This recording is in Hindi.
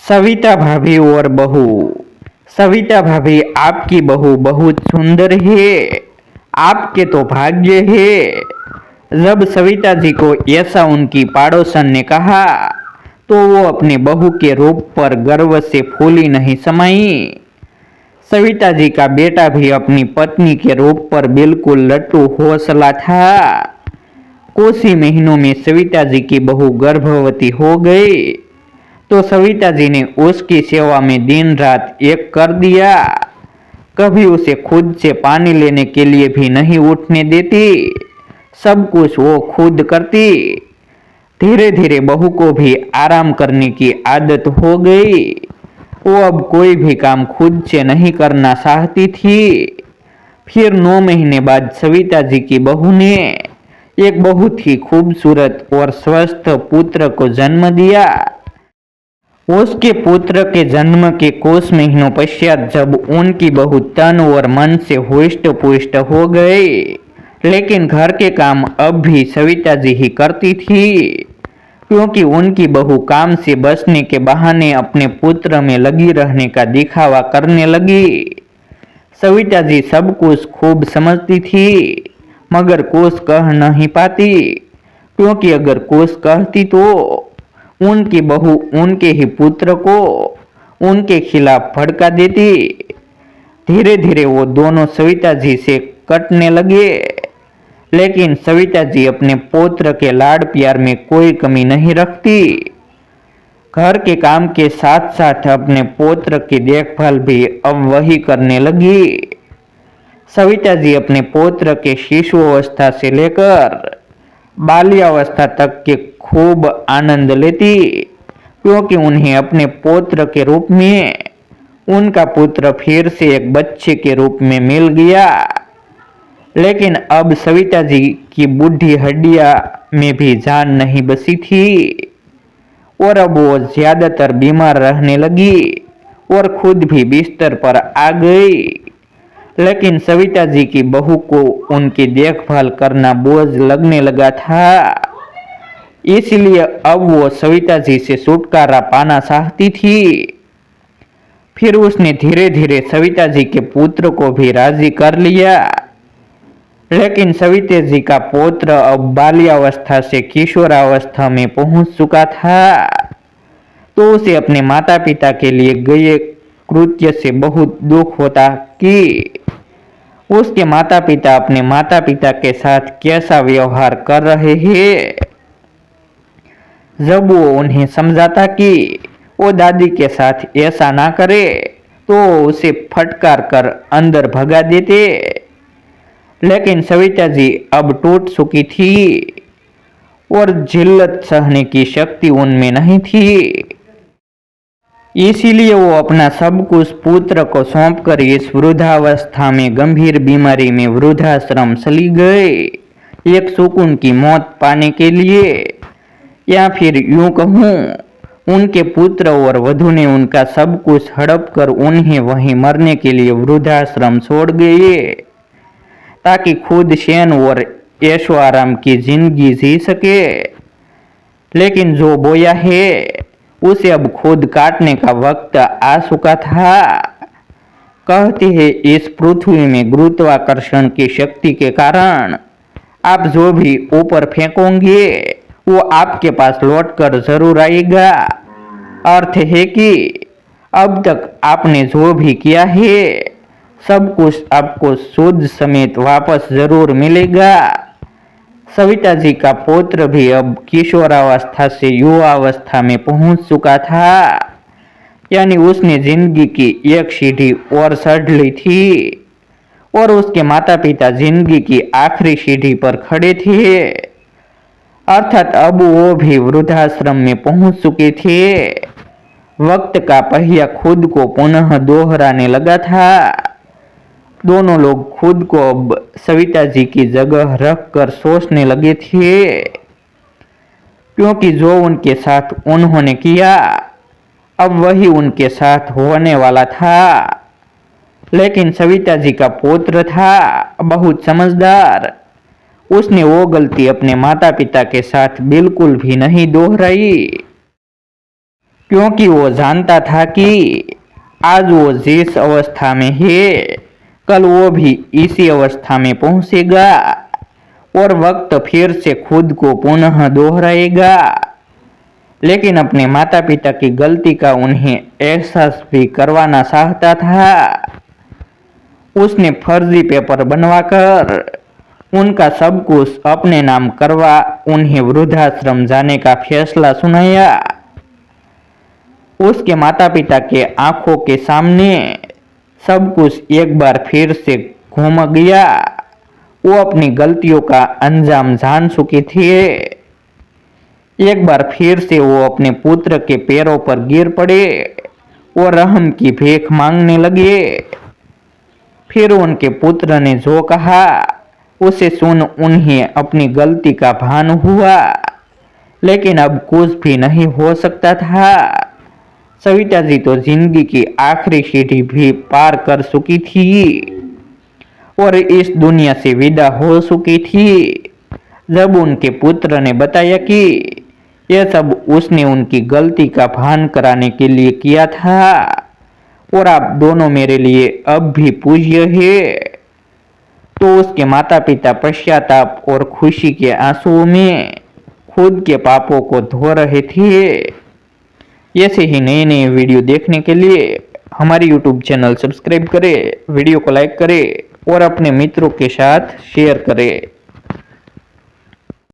सविता भाभी और बहू। सविता भाभी, आपकी बहू बहुत सुंदर है। आपके तो भाग्य है। जब सविता जी को ऐसा उनकी पड़ोसन ने कहा तो वो अपनी बहू के रूप पर गर्व से फूली नहीं समाई। सविता जी का बेटा भी अपनी पत्नी के रूप पर बिल्कुल लट्टू हो चला था। कुछ ही महीनों में सविता जी की बहू गर्भवती हो गई तो सविता जी ने उसकी सेवा में दिन रात एक कर दिया। कभी उसे खुद से पानी लेने के लिए भी नहीं उठने देती। सब कुछ वो खुद करती। धीरे धीरे बहू को भी आराम करने की आदत हो गई। वो अब कोई भी काम खुद से नहीं करना चाहती थी। फिर 9 महीने बाद सविता जी की बहू ने एक बहुत ही खूबसूरत और स्वस्थ पुत्र को जन्म दिया। उसके पुत्र के जन्म के कुछ महीनों पश्चात जब उनकी बहू तन और मन से हुष्ट पुष्ट हो गई, लेकिन घर के काम अब भी सविता जी ही करती थी, क्योंकि उनकी बहू काम से बचने के बहाने अपने पुत्र में लगी रहने का दिखावा करने लगी। सविता जी सब कुछ खूब समझती थी, मगर कुछ कह नहीं पाती, क्योंकि अगर कुछ कहती तो उनकी बहू उनके ही पुत्र को उनके खिलाफ भड़का देती। धीरे धीरे वो दोनों सविता जी से कटने लगे, लेकिन सविता जी अपने पुत्र के लाड़ प्यार में कोई कमी नहीं रखती। घर के काम के साथ साथ अपने पुत्र की देखभाल भी अब वही करने लगी। सविता जी अपने पुत्र के शिशु अवस्था से लेकर बाल्यावस्था तक के खूब आनंद लेती, क्योंकि उन्हें अपने पुत्र के रूप में उनका पुत्र फिर से एक बच्चे के रूप में मिल गया। लेकिन अब सविता जी की बूढ़ी हड्डियां में भी जान नहीं बची थी और अब वो ज्यादातर बीमार रहने लगी और खुद भी बिस्तर पर आ गई। लेकिन सविता जी की बहू को उनकी देखभाल करना बोझ लगने लगा था, इसलिए अब वो सविता जी से छुटकारा पाना चाहती थी। फिर उसने धीरे धीरे सविता जी के पुत्र को भी राजी कर लिया। लेकिन सविता जी का पुत्र अब बाल्यावस्था से किशोरावस्था में पहुंच चुका था, तो उसे अपने माता पिता के लिए गए कृत्य से बहुत दुख होता कि उसके माता पिता अपने माता पिता के साथ कैसा व्यवहार कर रहे हैं। जब वो उन्हें समझाता कि वो दादी के साथ ऐसा ना करे तो उसे फटकार कर अंदर भगा देते। लेकिन सविता जी अब टूट चुकी थी और जिल्लत सहने की शक्ति उनमें नहीं थी। इसीलिए वो अपना सब कुछ पुत्र को सौंपकर इस वृद्धावस्था में गंभीर बीमारी में वृद्धाश्रम चली गए, एक सुकून की मौत पाने के लिए। या फिर यूं कहूं, उनके पुत्र और वधू ने उनका सब कुछ हड़प कर उन्हें वहीं मरने के लिए वृद्धाश्रम छोड़ गए, ताकि खुद चैन और ऐशो आराम की जिंदगी जी सके। लेकिन जो बोया है उसे अब खुद काटने का वक्त आ चुका था। कहते हैं इस पृथ्वी में गुरुत्वाकर्षण की शक्ति के कारण आप जो भी ऊपर फेंकोगे वो आपके पास लौटकर जरूर आएगा। अर्थ है कि अब तक आपने जो भी किया है सब कुछ आपको सूद समेत वापस जरूर मिलेगा। सविता जी का पुत्र भी अब किशोरावस्था से युवावस्था में पहुंच चुका था, यानी उसने जिंदगी की एक सीढ़ी और चढ़ ली थी और उसके माता पिता जिंदगी की आखिरी सीढ़ी पर खड़े थे, अर्थात अब वो भी वृद्धाश्रम में पहुंच चुके थे। वक्त का पहिया खुद को पुनः दोहराने लगा था। दोनों लोग खुद को अब सविता जी की जगह रखकर सोचने लगे थे, क्योंकि जो उनके साथ उन्होंने किया अब वही उनके साथ होने वाला था। लेकिन सविता जी का पुत्र था बहुत समझदार। उसने वो गलती अपने माता पिता के साथ बिल्कुल भी नहीं दोहराई। क्योंकि वो जानता था कि आज वो जिस अवस्था में है कल वो भी इसी अवस्था में पहुंचेगा और वक्त फिर से खुद को पुनः दोहराएगा। लेकिन अपने माता पिता की गलती का उन्हें एहसास भी करवाना चाहता था। उसने फर्जी पेपर बनवाकर उनका सब कुछ अपने नाम करवा उन्हें वृद्धाश्रम जाने का फैसला सुनाया। उसके माता पिता के आंखों के सामने सब कुछ एक बार फिर से घूम गया। वो अपनी गलतियों का अंजाम जान चुके थे। एक बार फिर से वो अपने पुत्र के पैरों पर गिर पड़े और रहम की भीख मांगने लगे। फिर उनके पुत्र ने जो कहा उसे सुन उन्हें अपनी गलती का भान हुआ, लेकिन अब कुछ भी नहीं हो सकता था। सविता जी तो जिंदगी की आखिरी सीढ़ी भी पार कर चुकी थी और इस दुनिया से विदा हो चुकी थी। जब उनके पुत्र ने बताया कि यह सब उसने उनकी गलती का भान कराने के लिए किया था और आप दोनों मेरे लिए अब भी पूज्य है, तो उसके माता पिता पश्चाताप और खुशी के आंसुओं में खुद के पापों को धो रहे थे। ऐसे ही नए नए वीडियो देखने के लिए हमारे YouTube चैनल सब्सक्राइब करें, वीडियो को लाइक करें और अपने मित्रों के साथ शेयर करें।